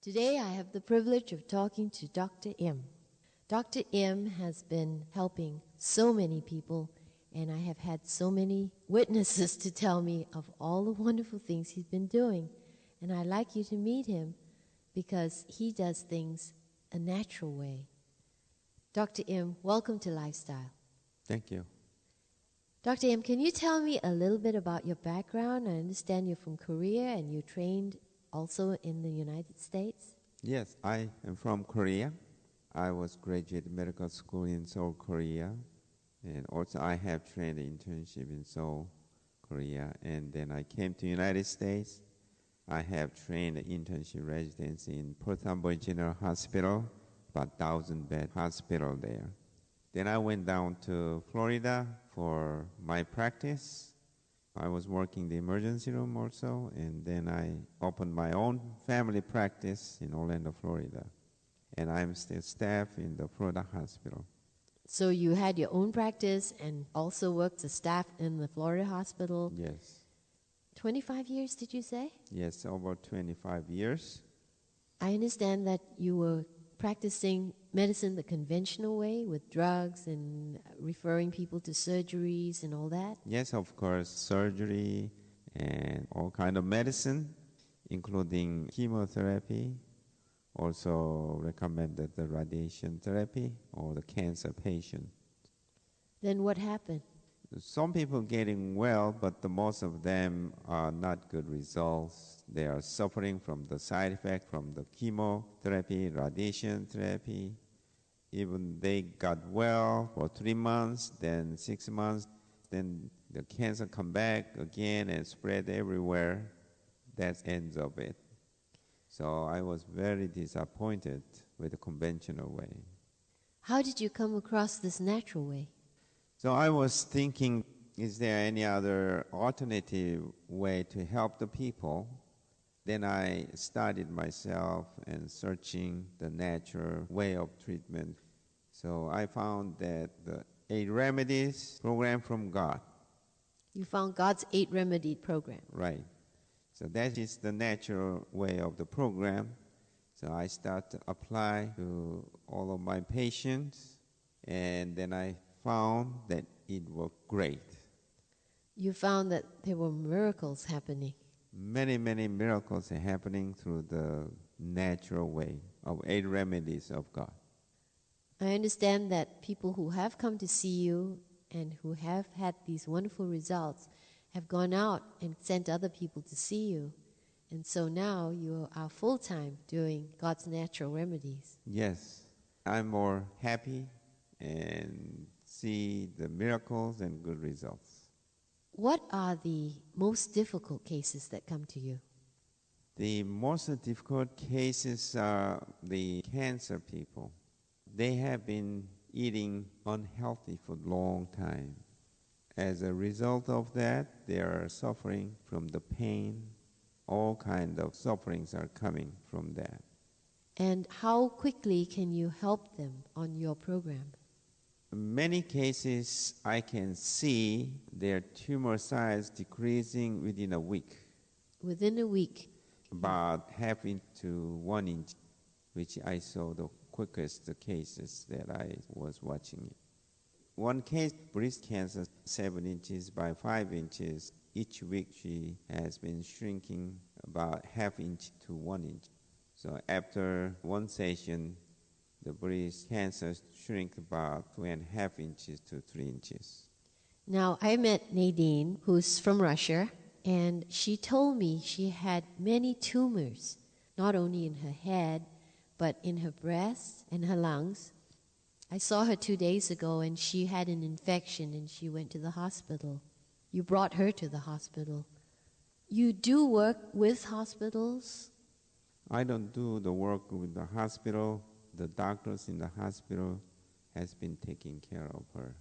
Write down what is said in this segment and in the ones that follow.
Today I have the privilege of talking to Dr. M. Dr. M has been helping so many people, and I have had so many witnesses to tell me of all the wonderful things he's been doing. And I'd like you to meet him because he does things a natural way. Dr. M, welcome to Lifestyle. Thank you. Dr. M, can you tell me a little bit about your background? I understand you're from Korea and you trained also in the United States. Yes, I am from Korea. I was graduate medical school in Seoul, Korea. And also I have trained internship in Seoul, Korea. And then I came to United States. I have trained internship residency in Perth Amboy General Hospital, about 1,000-bed hospital there. Then I went down to Florida for my practice. I was working the emergency room also, and then I opened my own family practice in Orlando, Florida. And I'm still staff in the Florida hospital. So you had your own practice and also worked as staff in the Florida hospital? Yes. 25 years, did you say? Yes, over 25 years. I understand that you were practicing medicine the conventional way with drugs and referring people to surgeries and all that? Yes, of course, surgery and all kind of medicine, including chemotherapy. Also recommended the radiation therapy or the cancer patient. Then what happened? Some people getting well, but the most of them are not good results. They are suffering from the side effect from the chemotherapy, radiation therapy. Even they got well for 3 months, then 6 months, then the cancer come back again and spread everywhere. That's the end of it. So I was very disappointed with the conventional way. How did you come across this natural way? So I was thinking, is there any other alternative way to help the people? Then I studied myself and searching the natural way of treatment. So I found that the 8 Remedies program from God. You found God's 8 Remedy program. Right. So that is the natural way of the program. So I start to apply to all of my patients, and then I found that it worked great. You found that there were miracles happening. Many, many miracles are happening through the natural way of 8 Remedies of God. I understand that people who have come to see you and who have had these wonderful results have gone out and sent other people to see you. And so now you are full-time doing God's natural remedies. Yes, I'm more happy and see the miracles and good results. What are the most difficult cases that come to you? The most difficult cases are the cancer people. They have been eating unhealthy for a long time. As a result of that, they are suffering from the pain. All kinds of sufferings are coming from that. And how quickly can you help them on your program? In many cases, I can see their tumor size decreasing within a week. Within a week? About ½ inch to 1 inch, which I saw the quickest cases that I was watching. One case, breast cancer, 7 inches by 5 inches. Each week she has been shrinking about ½ inch to 1 inch. So after one session, the breast cancer shrink about 2.5 inches to 3 inches. Now, I met Nadine, who's from Russia, and she told me she had many tumors, not only in her head, but in her breast and her lungs. I saw her 2 days ago, and she had an infection, and she went to the hospital. You brought her to the hospital. You do work with hospitals? I don't do the work with the hospital. The doctors in the hospital has been taking care of her.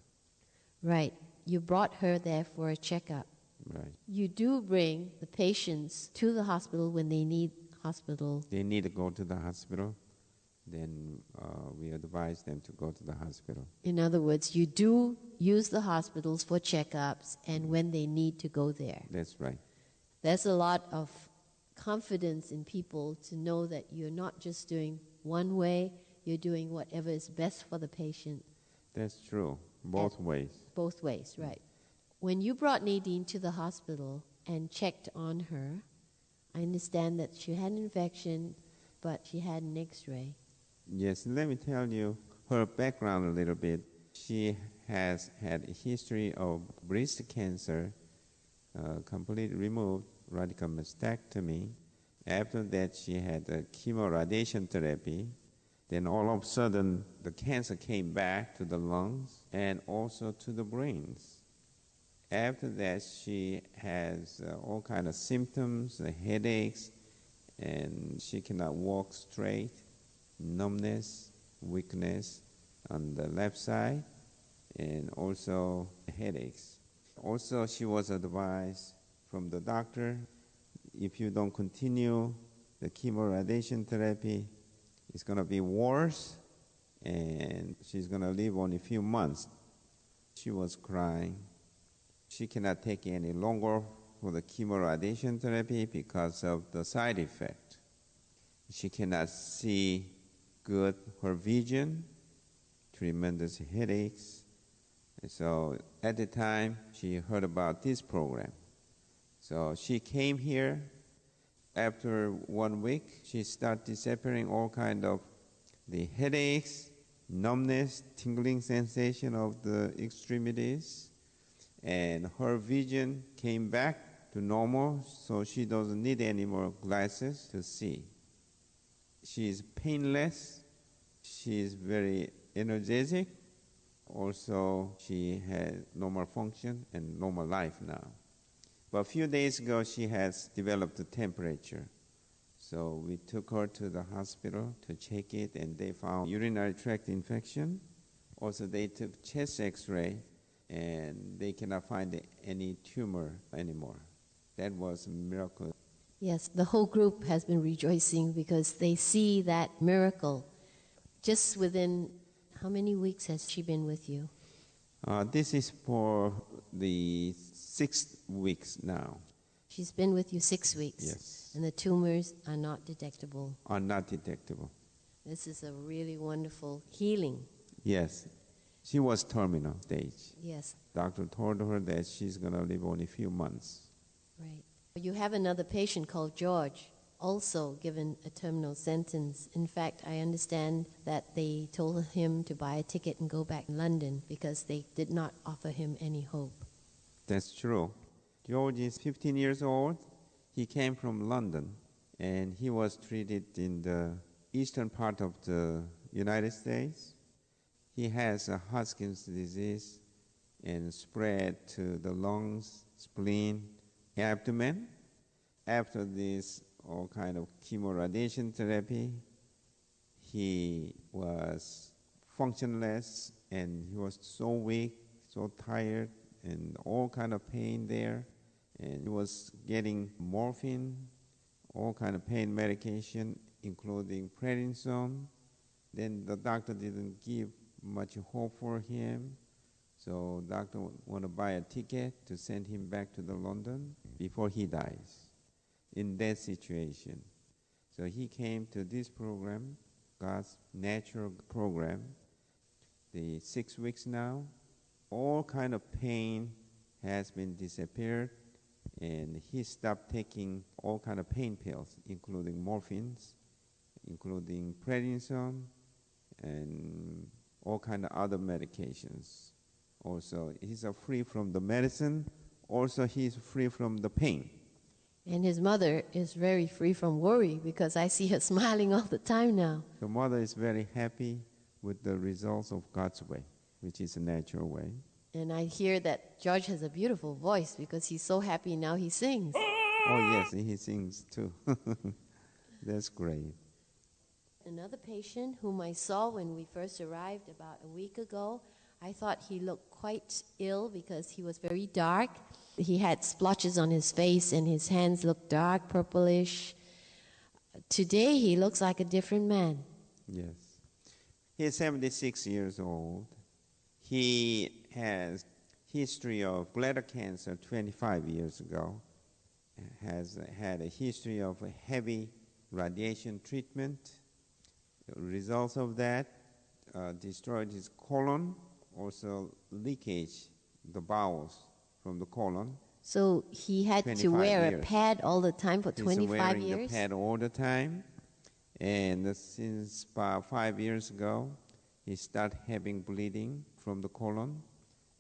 Right. You brought her there for a checkup. Right. You do bring the patients to the hospital when they need hospital. They need to go to the hospital. Then we advise them to go to the hospital. In other words, you do use the hospitals for checkups and when they need to go there. That's right. There's a lot of confidence in people to know that you're not just doing one way, you're doing whatever is best for the patient. That's true. Both ways. Both ways, right. When you brought Nadine to the hospital and checked on her, I understand that she had an infection, but she had an x-ray. Yes, let me tell you her background a little bit. She has had a history of breast cancer, completely removed, radical mastectomy. After that, she had a chemoradiation therapy. Then all of a sudden, the cancer came back to the lungs and also to the brains. After that, she has all kinds of symptoms, headaches, and she cannot walk straight, numbness, weakness on the left side, and also headaches. Also, she was advised from the doctor, if you don't continue the chemoradiation therapy, it's going to be worse, and she's going to live only a few months. She was crying. She cannot take any longer for the chemoradiation therapy because of the side effect. She cannot see good, her vision, tremendous headaches. And so at the time, she heard about this program. So she came here. After 1 week, she started disappearing all kind of the headaches, numbness, tingling sensation of the extremities, and her vision came back to normal, so she doesn't need any more glasses to see. She is painless. She is very energetic. Also, she has normal function and normal life now. But a few days ago, she has developed a temperature. So we took her to the hospital to check it, and they found urinary tract infection. Also, they took chest x-ray, and they cannot find any tumor anymore. That was a miracle. Yes, the whole group has been rejoicing because they see that miracle. Just within, how many weeks has she been with you? This is for the 6 weeks now. She's been with you 6 weeks. Yes. And the tumors are not detectable. Are not detectable. This is a really wonderful healing. Yes. She was terminal stage. Yes. Doctor told her that she's going to live only a few months. Right. You have another patient called George, also given a terminal sentence. In fact, I understand that they told him to buy a ticket and go back to London because they did not offer him any hope. That's true. George is 15 years old. He came from London, and he was treated in the eastern part of the United States. He has a Hodgkin's disease and spread to the lungs, spleen, abdomen. After this all kind of chemoradiation therapy, he was functionless, and he was so weak, so tired, and all kind of pain there. And he was getting morphine, all kind of pain medication, including prednisone. Then the doctor didn't give much hope for him. So doctor want to buy a ticket to send him back to the London before he dies in that situation. So he came to this program, God's natural program, the 6 weeks now. All kind of pain has been disappeared, and he stopped taking all kind of pain pills, including morphines, including prednisone, and all kind of other medications. Also, he's free from the medicine. Also, he's free from the pain. And his mother is very free from worry because I see her smiling all the time now. The mother is very happy with the results of God's way, which is a natural way. And I hear that George has a beautiful voice because he's so happy now he sings. Oh, yes, he sings too. That's great. Another patient whom I saw when we first arrived about a week ago, I thought he looked quite ill because he was very dark. He had splotches on his face and his hands looked dark, purplish. Today he looks like a different man. Yes. He's 76 years old. He has history of bladder cancer 25 years ago. has had a history of heavy radiation treatment. The results of that destroyed his colon, also leakage, the bowels from the colon. So he had to wear a pad all the time for 25 He's wearing years? the pad all the time. And since about 5 years ago, he started having bleeding from the colon,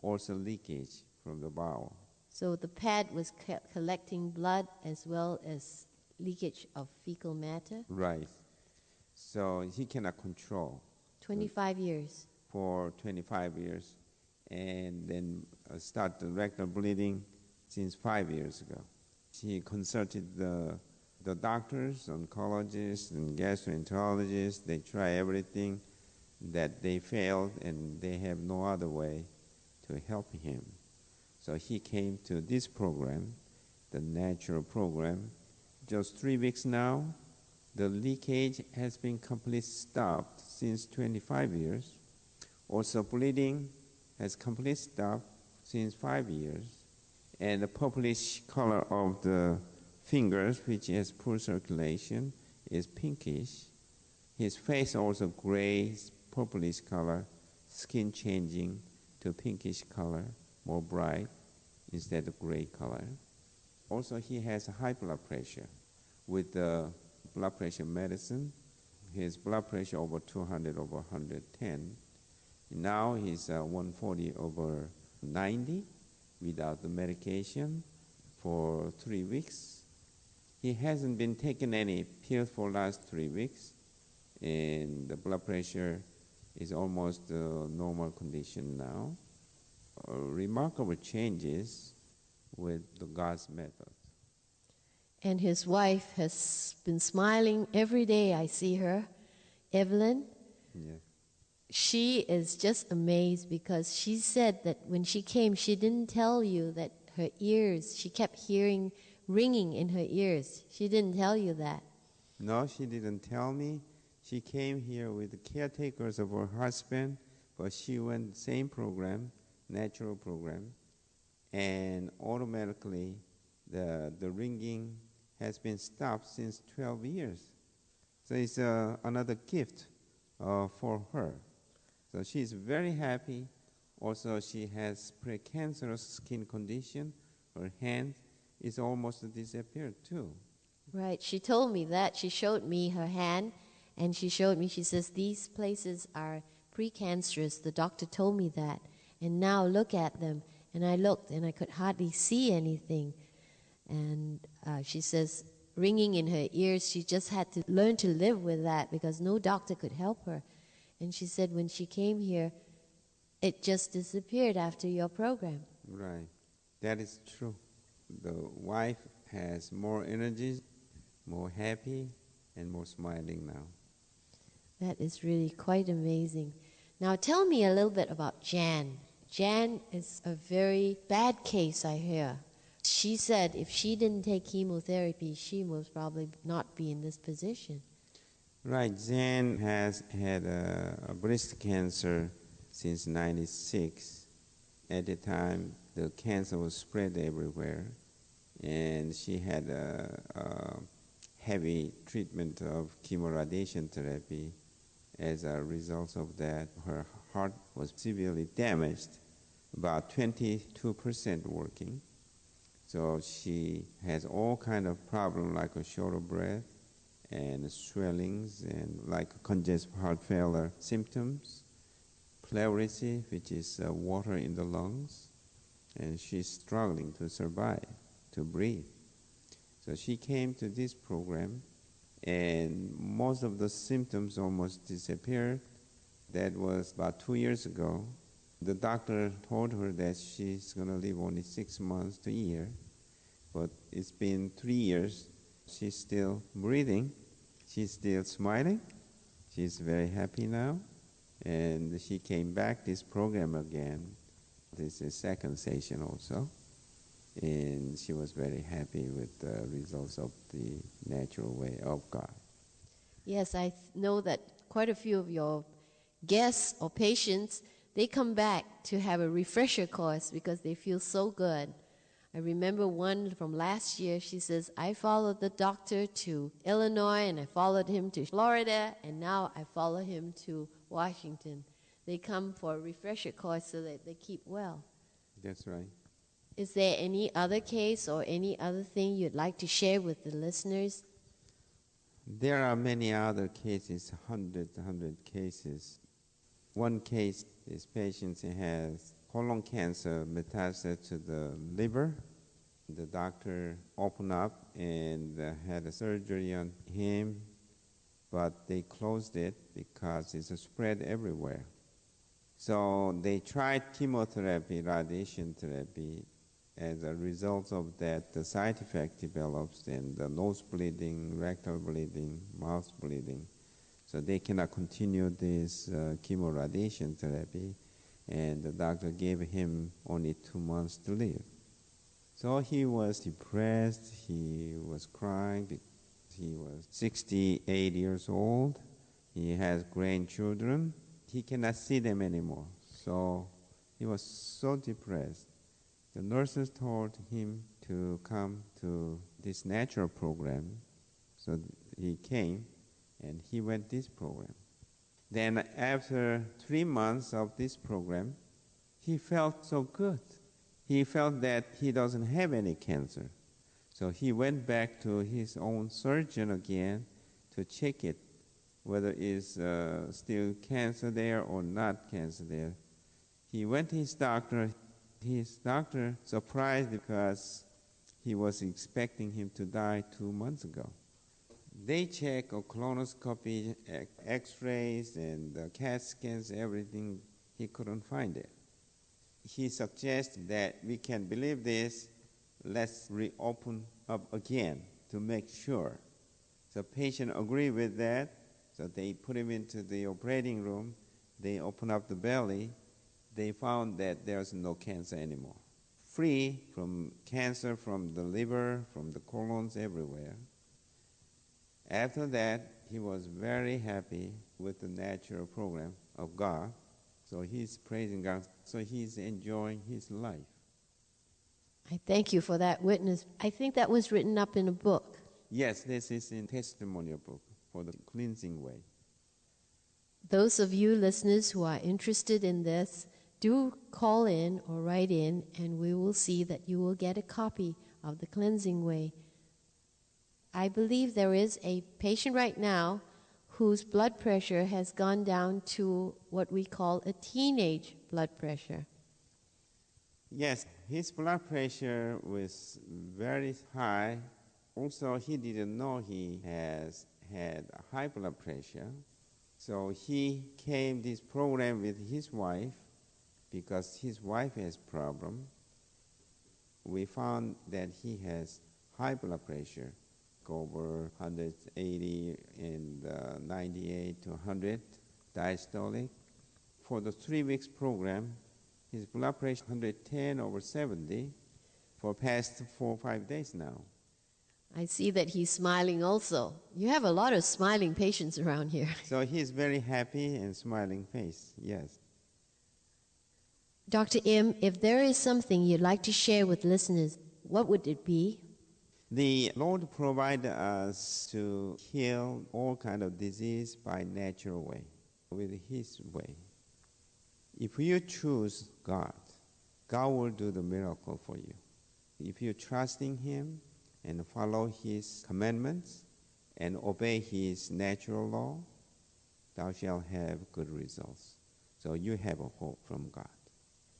also leakage from the bowel. So the pad was collecting blood as well as leakage of fecal matter? Right. So he cannot control. 25 years. For 25 years. And then start the rectal bleeding since 5 years ago. He consulted the doctors, oncologists, and gastroenterologists. They try everything that they failed, and they have no other way to help him. So he came to this program, the natural program, just 3 weeks now. The leakage has been completely stopped since 25 years. Also bleeding has completely stopped since 5 years. And the purplish color of the fingers, which has poor circulation, is pinkish. His face also gray, purplish color, skin changing to pinkish color, more bright instead of gray color. Also, he has high blood pressure. With the blood pressure medicine, his blood pressure over 200 over 110. Now he's 140 over 90 without the medication for 3 weeks. He hasn't been taking any pills for the last 3 weeks, and the blood pressure is almost normal condition now. Remarkable changes with the God's method. And his wife has been smiling every day I see her, Evelyn. Yeah. She is just amazed because she said that when she came, she didn't tell you that her ears, she kept hearing ringing in her ears. She didn't tell you that. No, she didn't tell me. She came here with the caretakers of her husband, but she went the same program, natural program, and automatically the ringing has been stopped since 12 years. So it's another gift for her. So she's very happy. Also, she has precancerous skin condition. Her hand is almost disappeared too. Right. She told me that. She showed me her hand, and she showed me, she says, these places are precancerous. The doctor told me that. And now look at them. And I looked, and I could hardly see anything. And she says, ringing in her ears, she just had to learn to live with that because no doctor could help her. And she said when she came here, it just disappeared after your program. Right. That is true. The wife has more energy, more happy, and more smiling now. That is really quite amazing. Now tell me a little bit about Jan. Jan is a very bad case, I hear. She said if she didn't take chemotherapy, she would probably not be in this position. Right. Jan has had a breast cancer since 96. At the time, the cancer was spread everywhere, and she had a heavy treatment of chemoradiation therapy. As a result of that, her heart was severely damaged, about 22% working. So she has all kind of problems like a short of breath and swellings and like congestive heart failure symptoms, pleurisy, which is water in the lungs, and she's struggling to survive, to breathe. So she came to this program, and most of the symptoms almost disappeared. That was about 2 years ago. The doctor told her that she's going to live only 6 months to a year, but it's been 3 years. She's still breathing. She's still smiling. She's very happy now. And she came back this program again. This is second session also. And she was very happy with the results of the natural way of God. Yes, I know that quite a few of your guests or patients, they come back to have a refresher course because they feel so good I remember one from last year. She says, I followed the doctor to Illinois, and I followed him to Florida, and now I follow him to Washington. They come for a refresher course so that they keep well. That's right. Is there any other case or any other thing you'd like to share with the listeners? There are many other cases, hundred cases. One case, this patient has colon cancer metastasis to the liver. The doctor opened up and had a surgery on him, but they closed it because it's spread everywhere. So they tried chemotherapy, radiation therapy. As a result of that, the side effect develops, and the nose bleeding, rectal bleeding, mouth bleeding. So they cannot continue this chemo radiation therapy, and the doctor gave him only 2 months to live. So he was depressed, he was crying. He was 68 years old. He has grandchildren. He cannot see them anymore. So he was so depressed. The nurses told him to come to this natural program. So he came, and he went this program. Then after 3 months of this program, he felt so good. He felt that he doesn't have any cancer. So he went back to his own surgeon again to check it, whether it's still cancer there or not cancer there. He went to his doctor. His doctor surprised because he was expecting him to die 2 months ago. They check a colonoscopy, x-rays, and CAT scans, everything. He couldn't find it. He suggested that we can believe this, let's reopen up again to make sure. So patient agreed with that, so they put him into the operating room. They opened up the belly. They found that there's no cancer anymore. Free from cancer from the liver, from the colons, everywhere. After that, he was very happy with the natural program of God. So he's praising God. So he's enjoying his life. I thank you for that witness. I think that was written up in a book. Yes, this is in testimonial book for the Cleansing Way. Those of you listeners who are interested in this, do call in or write in, and we will see that you will get a copy of the Cleansing Way. I believe there is a patient right now whose blood pressure has gone down to what we call a teenage blood pressure. Yes, his blood pressure was very high. Also, he didn't know he has had high blood pressure. So he came this program with his wife because his wife has problem. We found that he has high blood pressure, over 180 and 98 to 100 diastolic. For the 3 weeks program, his blood pressure 110/70 for past 4 or 5 days now. I see that he's smiling also. You have a lot of smiling patients around here. So he's very happy and smiling face, yes. Dr. Im, if there is something you'd like to share with listeners, what would it be? The Lord provided us to heal all kind of disease by natural way, with His way. If you choose God, God will do the miracle for you. If you trust in Him and follow His commandments and obey His natural law, thou shalt have good results. So you have a hope from God.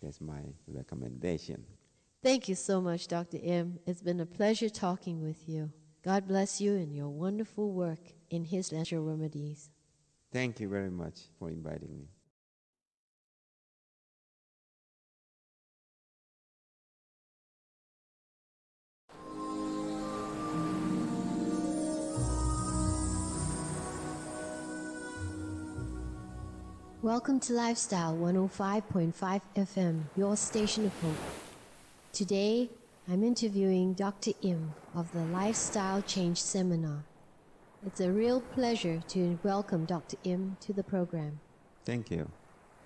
That's my recommendation. Thank you so much, Dr. Im. It's been a pleasure talking with you. God bless you in your wonderful work in His natural remedies. Thank you very much for inviting me. Welcome to Lifestyle 105.5 FM, your station of hope. Today, I'm interviewing Dr. Im of the Lifestyle Change Seminar. It's a real pleasure to welcome Dr. Im to the program. Thank you.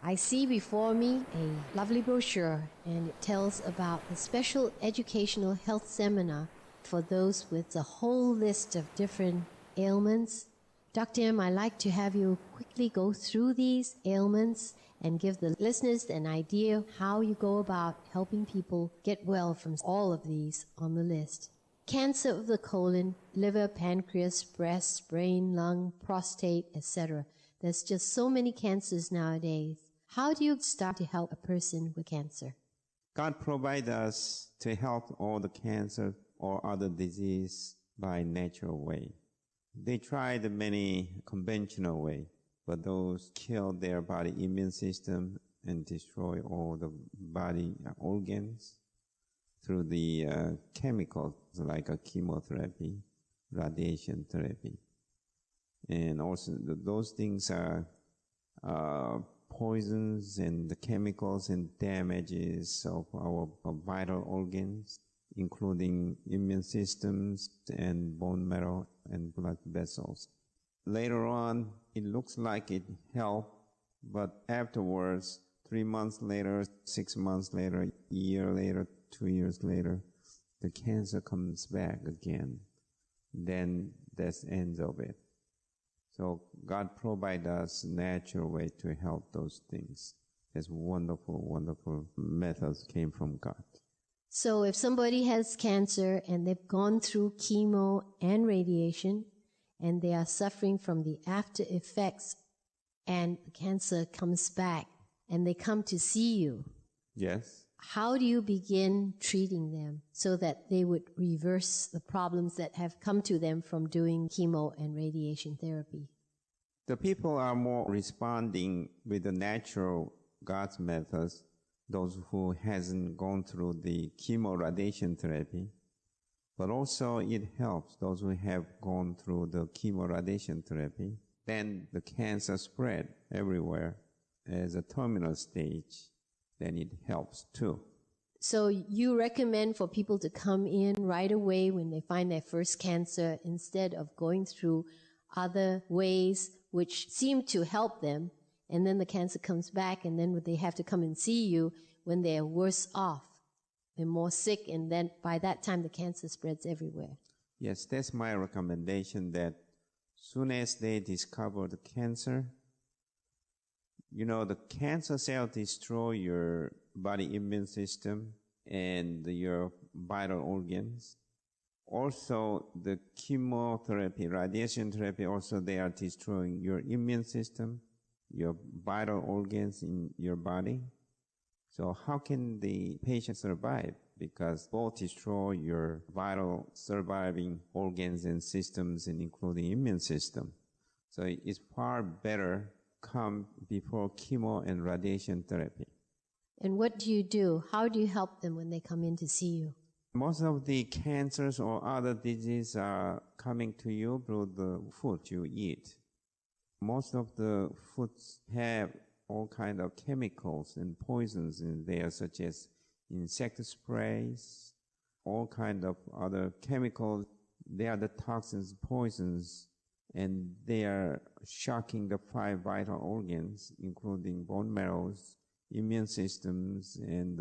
I see before me a lovely brochure, and it tells about a special educational health seminar for those with a whole list of different ailments. Dr. M, I'd like to have you quickly go through these ailments and give the listeners an idea how you go about helping people get well from all of these on the list. Cancer of the colon, liver, pancreas, breast, brain, lung, prostate, etc. There's just so many cancers nowadays. How do you start to help a person with cancer? God provides us to help all the cancer or other disease by natural way. They tried many conventional way, but those kill their body immune system and destroy all the body organs through the chemicals like chemotherapy, radiation therapy. And also those things are poisons and the chemicals and damages of our vital organs, including immune systems and bone marrow and blood vessels. Later on, it looks like it helped, but afterwards, 3 months later, 6 months later, a year later, 2 years later, the cancer comes back again. Then that's the end of it. So God provides us natural way to help those things. There's wonderful, wonderful methods came from God. So if somebody has cancer and they've gone through chemo and radiation and they are suffering from the after effects and the cancer comes back and they come to see you, Yes. how do you begin treating them so that they would reverse the problems that have come to them from doing chemo and radiation therapy? The people are more responding with the natural God's methods, those who hasn't gone through the chemo radiation therapy, but also it helps those who have gone through the chemo radiation therapy. Then the cancer spread everywhere as a terminal stage. Then it helps too. So you recommend for people to come in right away when they find their first cancer instead of going through other ways which seem to help them, and then the cancer comes back, and then they have to come and see you when they're worse off and more sick, and then by that time the cancer spreads everywhere. Yes, that's my recommendation, that soon as they discover the cancer, the cancer cell destroy your body immune system and your vital organs. Also, the chemotherapy, radiation therapy, also they are destroying your immune system, your vital organs in your body. So how can the patient survive? Because both destroy your vital surviving organs and systems, and including immune system. So it's far better come before chemo and radiation therapy. And what do you do? How do you help them when they come in to see you? Most of the cancers or other diseases are coming to you through the food you eat. Most of the foods have all kind of chemicals and poisons in there, such as insect sprays, all kind of other chemicals. They are the toxins, poisons, and they are shocking the 5 vital organs, including bone marrows, immune systems, and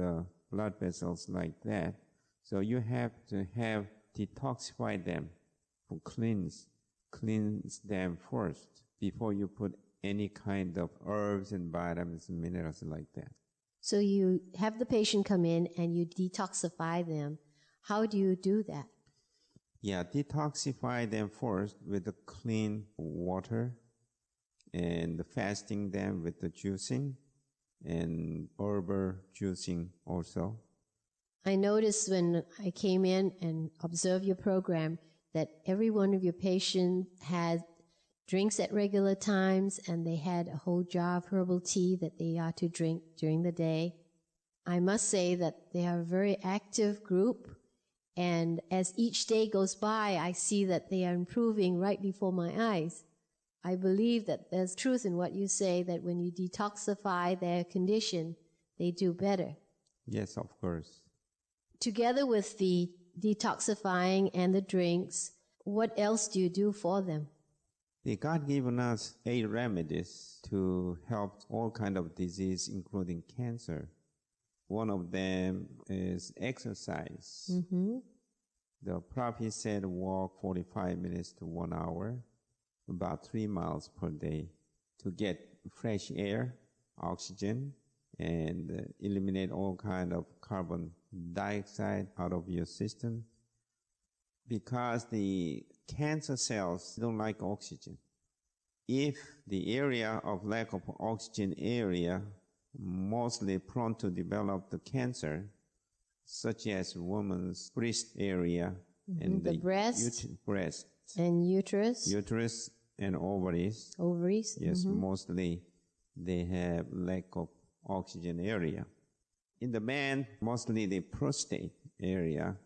blood vessels like that. So you have to detoxify them, cleanse them first before you put any kind of herbs and vitamins and minerals like that. So you have the patient come in and you detoxify them. How do you do that? Yeah, detoxify them first with the clean water and fasting them with the juicing and herbal juicing also. I noticed when I came in and observed your program that every one of your patients had drinks at regular times, and they had a whole jar of herbal tea that they are to drink during the day. I must say that they are a very active group, and as each day goes by, I see that they are improving right before my eyes. I believe that there's truth in what you say, that when you detoxify their condition, they do better. Yes, of course. Together with the detoxifying and the drinks, what else do you do for them? God given us 8 remedies to help all kind of disease, including cancer. One of them is exercise. The prophet said walk 45 minutes to 1 hour, about 3 miles per day, to get fresh air, oxygen, and eliminate all kind of carbon dioxide out of your system. Because the cancer cells don't like oxygen. If the area of lack of oxygen area mostly prone to develop the cancer, such as woman's breast area and the breast and uterus and ovaries. Yes, mostly they have lack of oxygen area. In the man, mostly the prostate area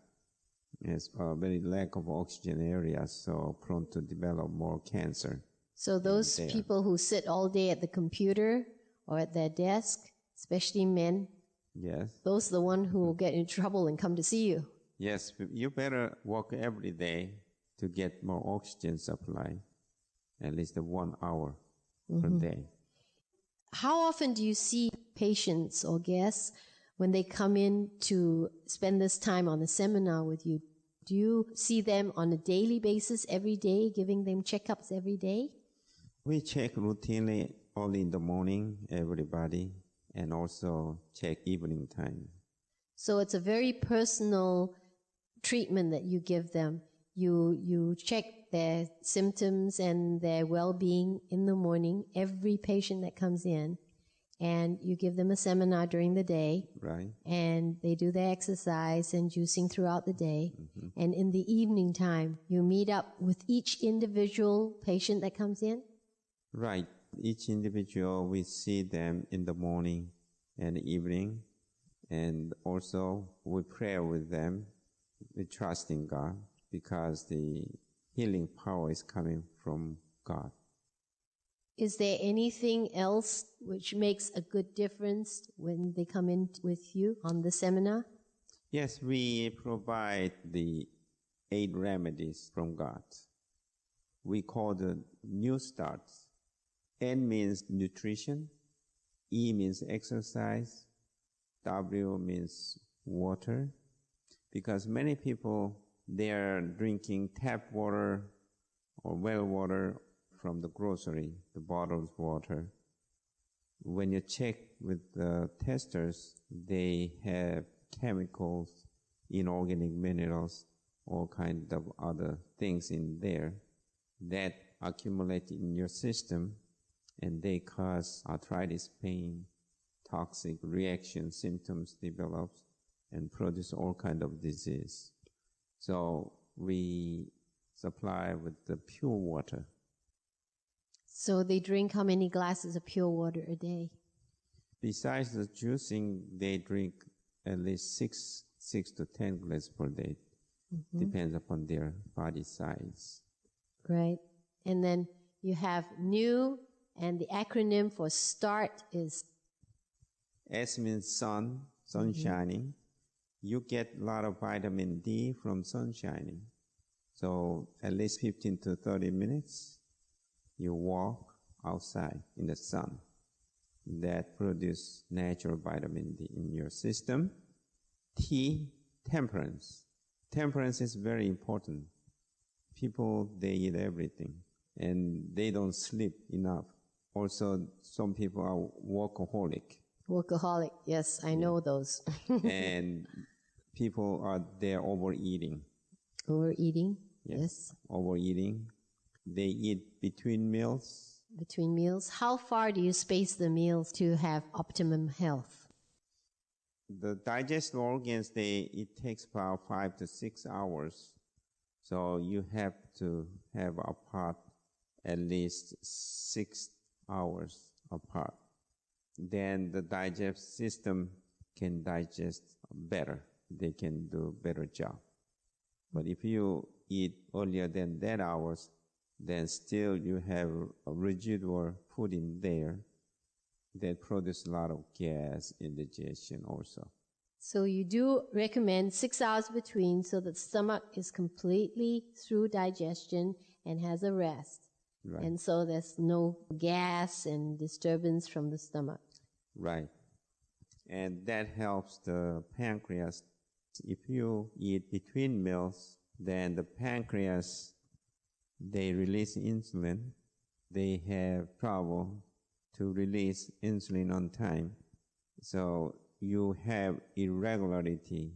has a very lack of oxygen area, so prone to develop more cancer. So those people who sit all day at the computer or at their desk, especially men, yes, those are the ones who will get in trouble and come to see you. Yes, you better walk every day to get more oxygen supply, at least 1 hour per day. How often do you see patients or guests when they come in to spend this time on the seminar with you? Do you see them on a daily basis every day, giving them checkups every day? We check routinely only in the morning, everybody, and also check evening time. So it's a very personal treatment that you give them. You check their symptoms and their well-being in the morning, every patient that comes in, and you give them a seminar during the day. Right. And they do their exercise and juicing throughout the day. And in the evening time, you meet up with each individual patient that comes in? Right. Each individual, we see them in the morning and evening, and also we pray with them. We trust in God because the healing power is coming from God. Is there anything else which makes a good difference when they come in with you on the seminar? Yes, we provide the 8 remedies from God. We call the NEWSTART. N means nutrition, E means exercise, W means water. Because many people, they are drinking tap water or well water from the grocery, the bottled water. When you check with the testers, they have chemicals, inorganic minerals, all kinds of other things in there that accumulate in your system, and they cause arthritis, pain, toxic reaction symptoms develops, and produce all kinds of disease. So we supply with the pure water. So they drink how many glasses of pure water a day? Besides the juicing, they drink at least 6 to 10 glasses per day. Depends upon their body size. Right. And then you have new, and the acronym for START is? S means sun, shining. You get a lot of vitamin D from sun shining. So at least 15 to 30 minutes, you walk outside in the sun. That produces natural vitamin D in your system. T, temperance. Temperance is very important. People, they eat everything, and they don't sleep enough. Also, some people are workaholic. Workaholic, yes, I know those. And people are there overeating. Overeating, yes. Overeating. They eat between meals. Between meals. How far do you space the meals to have optimum health? The digestive organs, it takes about 5 to 6 hours. So you have to have apart at least 6 hours apart. Then the digestive system can digest better. They can do a better job. But if you eat earlier than that hours, then still you have a residual food in there that produce a lot of gas indigestion also. So you do recommend 6 hours between so the stomach is completely through digestion and has a rest. Right. And so there's no gas and disturbance from the stomach. Right. And that helps the pancreas. If you eat between meals, then the pancreas, they release insulin. They have trouble to release insulin on time. So you have irregularity.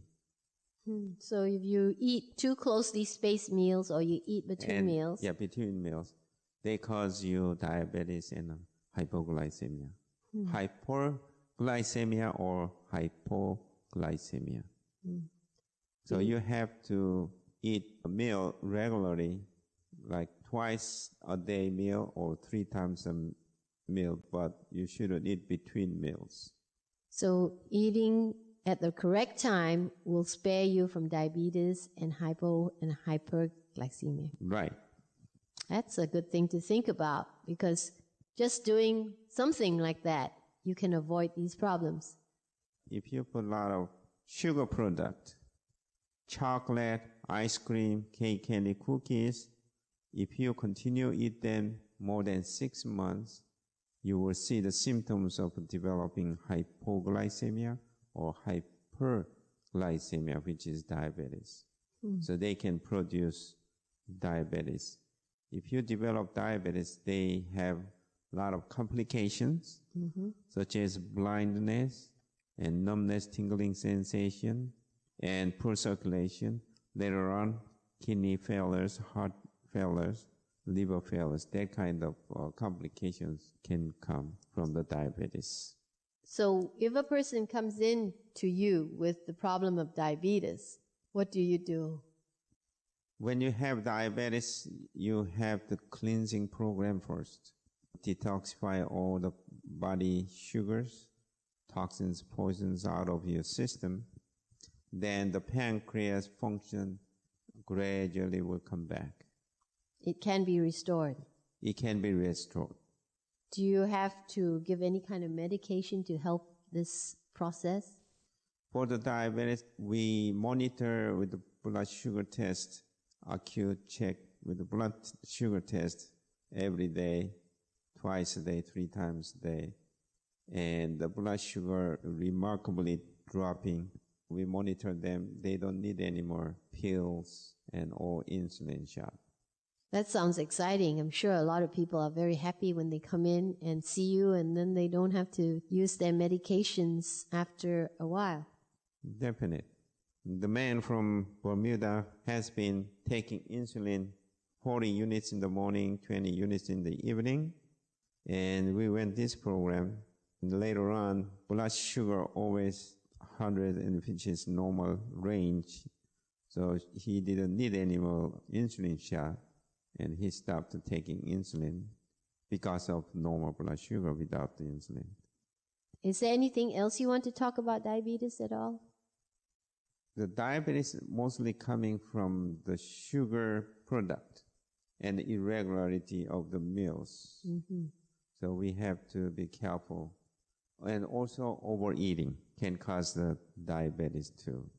So if you eat too closely spaced meals or you eat between meals, Yeah, between meals, they cause you diabetes and hypoglycemia. Hyperglycemia or hypoglycemia. So you have to eat a meal regularly, like twice a day meal or 3 times a meal, but you shouldn't eat between meals. so eating at the correct time will spare you from diabetes and hypo and hyperglycemia. Right. That's a good thing to think about, because just doing something like that, you can avoid these problems. If you put a lot of sugar product, chocolate, ice cream, cake, candy, cookies, if you continue eat them more than 6 months, you will see the symptoms of developing hypoglycemia or hyperglycemia, which is diabetes. So they can produce diabetes. If you develop diabetes, they have a lot of complications, such as blindness and numbness, tingling sensation, and poor circulation. Later on, kidney failures, heart failures, liver failures, that kind of complications can come from the diabetes. So if a person comes in to you with the problem of diabetes, what do you do? When you have diabetes, you have the cleansing program first. Detoxify all the body sugars, toxins, poisons out of your system. Then the pancreas function gradually will come back. It can be restored. It can be restored. Do you have to give any kind of medication to help this process? For the diabetes, we monitor with the blood sugar test, acute check with the blood sugar test every day, twice a day, 3 times a day. And the blood sugar remarkably dropping. We monitor them. They don't need any more pills and or insulin shot. That sounds exciting. I'm sure a lot of people are very happy when they come in and see you, and then they don't have to use their medications after a while. Definite. The man from Bermuda has been taking insulin 40 units in the morning, 20 units in the evening. And we went this program. And later on, blood sugar always 100, which is normal range. So he didn't need any more insulin shot. And he stopped taking insulin because of normal blood sugar without the insulin. Is there anything else you want to talk about diabetes at all? The diabetes is mostly coming from the sugar product and the irregularity of the meals. So we have to be careful. And also overeating can cause the diabetes too.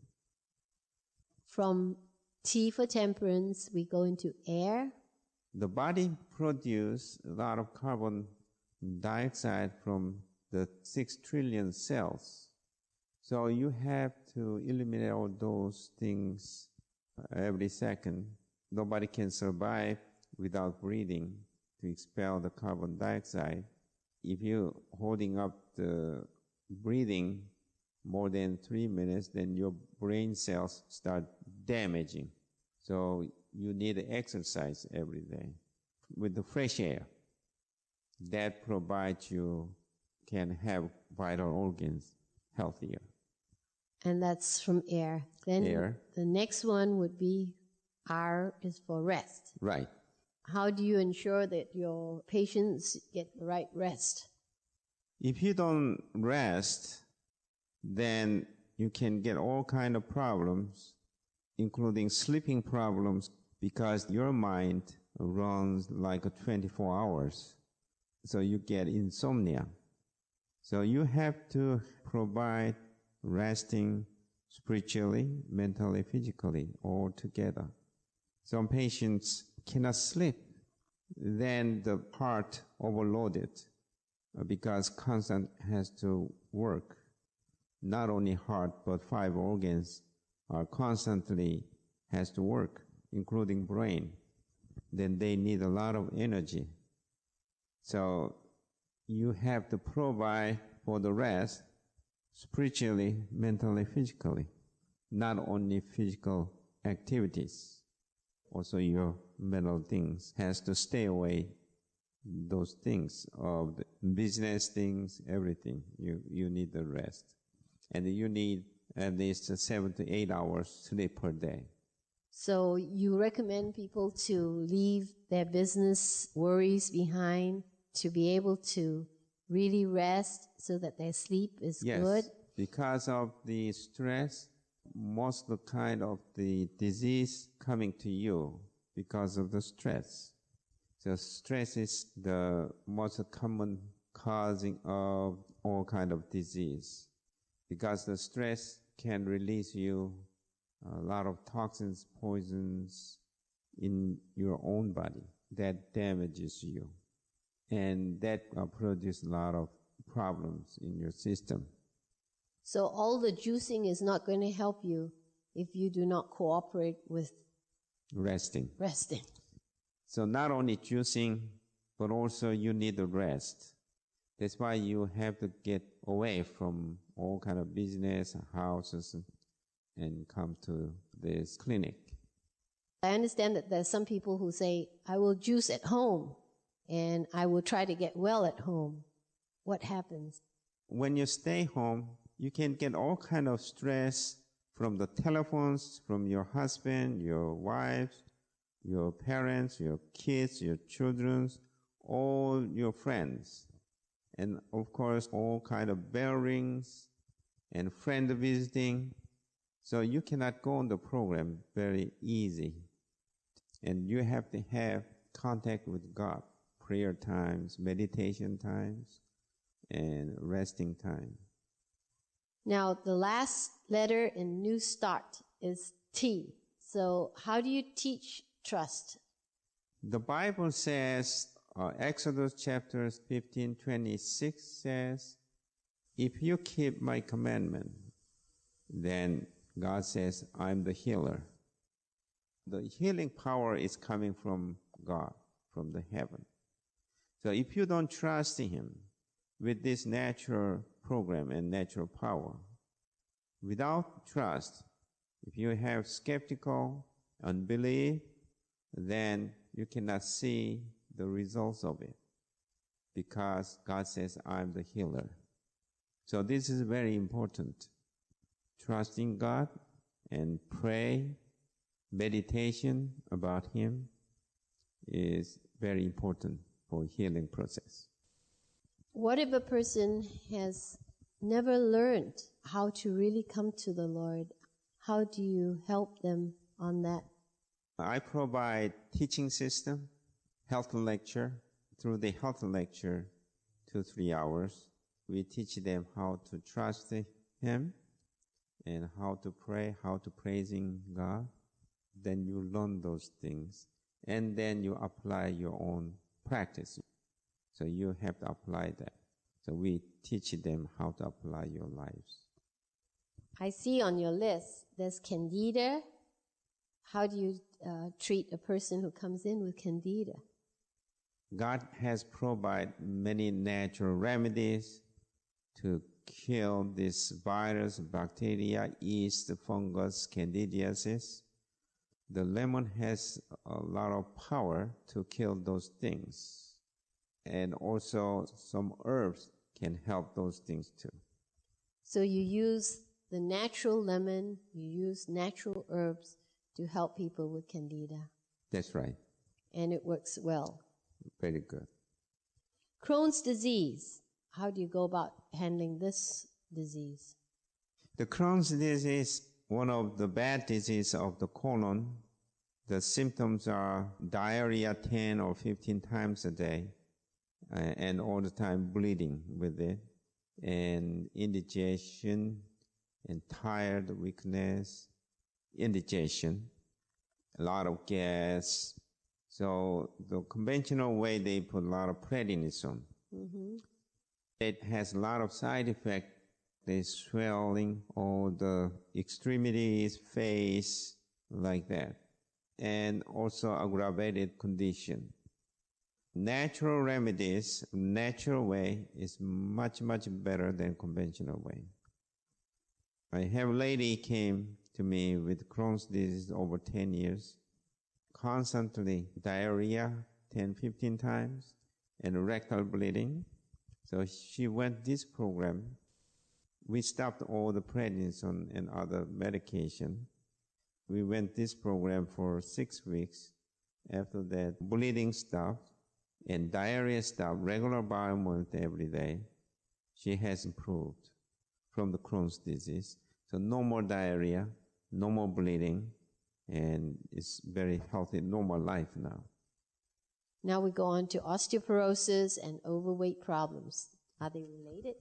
From T for temperance, we go into air. The body produces a lot of carbon dioxide from the 6 trillion cells. So you have to eliminate all those things every second. Nobody can survive without breathing to expel the carbon dioxide. If you're holding up the breathing more than 3 minutes, then your brain cells start damaging. So you need exercise every day with the fresh air. That provides you can have vital organs healthier. And that's from air. Then Air. The next one would be R is for rest. Right. How do you ensure that your patients get the right rest? If you don't rest, then you can get all kind of problems, including sleeping problems, because your mind runs like 24 hours. So you get insomnia. So you have to provide resting spiritually, mentally, physically, all together. Some patients cannot sleep then the heart overloaded because constant has to work. Not only heart, but 5 organs are constantly has to work, including brain. Then they need a lot of energy. So you have to provide for the rest spiritually, mentally, physically. Not only physical activities, also your mental things has to stay away. Those things of the business things, everything, you need the rest. And you need at least 7 to 8 hours sleep per day. So you recommend people to leave their business worries behind to be able to really rest so that their sleep is good? Yes, because of the stress, most of the kind of the disease coming to you because of the stress. So stress is the most common causing of all kind of disease, because the stress can release you a lot of toxins, poisons in your own body that damages you, and that produces a lot of problems in your system. So all the juicing is not going to help you if you do not cooperate with Resting. resting. So not only juicing, but also you need the rest. That's why you have to get away from all kind of business, houses, and come to this clinic. I understand that there's some people who say, I will juice at home and I will try to get well at home. What happens? When you stay home, you can get all kind of stress from the telephones, from your husband, your wife, your parents, your kids, your children, all your friends. And of course, all kind of bell rings and friend visiting. So you cannot go on the program very easy. And you have to have contact with God, prayer times, meditation times, and resting time. Now, the last letter in NEWSTART is T. So how do you teach trust? The Bible says, Exodus chapters 15:26 says, if you keep my commandment, then God says, I'm the healer. The healing power is coming from God, from the heaven. So if you don't trust Him with this natural program and natural power, without trust, if you have skeptical unbelief, then you cannot see the results of it, because God says, I'm the healer. So this is very important. Trusting God and pray, meditation about Him is very important for healing process. What if a person has never learned how to really come to the Lord? How do you help them on that? I provide teaching system, health lecture. Through the health lecture, 2-3 hours, we teach them how to trust Him and how to pray, how to praising God. Then you learn those things, and then you apply your own practice. So you have to apply that. So we teach them how to apply your lives. I see on your list there's candida. How do you treat a person who comes in with candida? God has provided many natural remedies to kill this virus, bacteria, yeast, fungus, candidiasis. The lemon has a lot of power to kill those things. And also some herbs can help those things too. So you use the natural lemon, you use natural herbs to help people with candida. That's right. And it works well. Very good. Crohn's disease. How do you go about handling this disease? The Crohn's disease is one of the bad diseases of the colon. The symptoms are diarrhea 10 or 15 times a day, and all the time bleeding with it, and indigestion, and tired, weakness, indigestion, a lot of gas, So the conventional way, they put a lot of prednisone. Mm-hmm. It has a lot of side effects. There's swelling, all the extremities, face, like that. And also aggravated condition. Natural remedies, natural way is much, much better than conventional way. I have a lady came to me with Crohn's disease over 10 years, constantly diarrhea 10, 15 times, and rectal bleeding. So she went this program. We stopped all the prednisone and other medication. We went this program for 6 weeks. After that, bleeding stopped and diarrhea stopped, regular bowel movement every day. She has improved from the Crohn's disease. So no more diarrhea, no more bleeding, and it's very healthy, normal life now. Now we go on to osteoporosis and overweight problems. Are they related?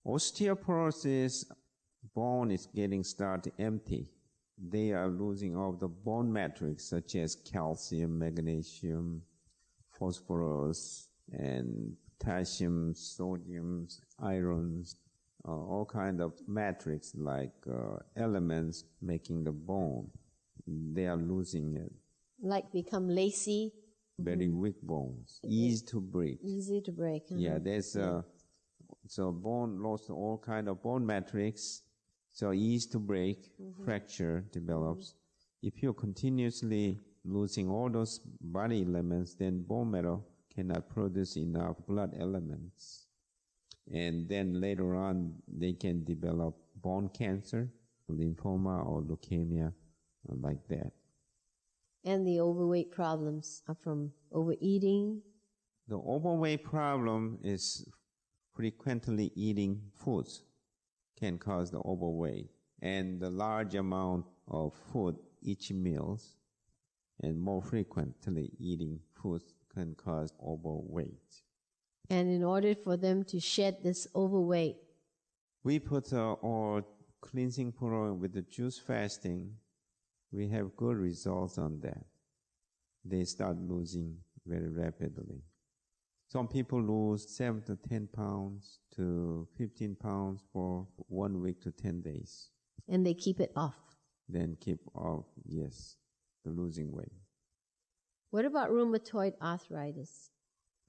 Osteoporosis, bone is getting started empty. They are losing all the bone matrix such as calcium, magnesium, phosphorus, and potassium, sodium, irons, all kind of matrix like elements making the bone. They are losing it. Like become lacy? Very weak bones, easy to break. Easy to break. Huh? Yeah, there's so bone lost all kind of bone matrix, so easy to break, fracture develops. If you're continuously losing all those body elements, then bone marrow cannot produce enough blood elements. And then later on, they can develop bone cancer, lymphoma, or leukemia, like that. And the overweight problems are from overeating? The overweight problem is frequently eating foods can cause the overweight. And the large amount of food each meals and more frequently eating foods can cause overweight. And in order for them to shed this overweight, we put our cleansing program with the juice fasting. We have good results on that. They start losing very rapidly. Some people lose 7 to 10 pounds to 15 pounds for 1 week to 10 days. And they keep it off. Then keep off, yes, the losing weight. What about rheumatoid arthritis?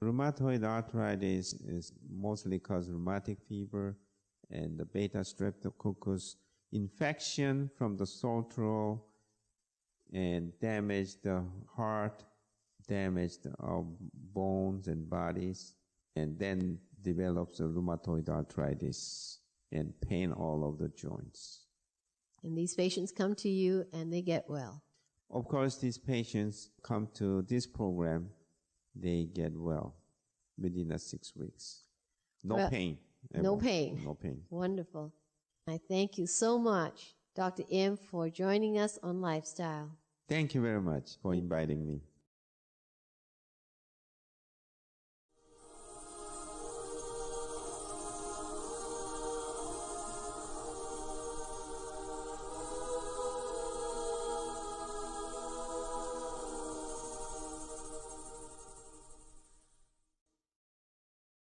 Rheumatoid arthritis is mostly caused rheumatic fever and the beta streptococcus infection from the saltro and damage the heart, damage our bones and bodies, and then develops a rheumatoid arthritis and pain all over the joints. And these patients come to you and they get well. Of course, these patients come to this program, they get well within 6 weeks. No pain. Ever. No pain. No pain. Wonderful. I thank you so much, Dr. M, for joining us on Lifestyle. Thank you very much for inviting me.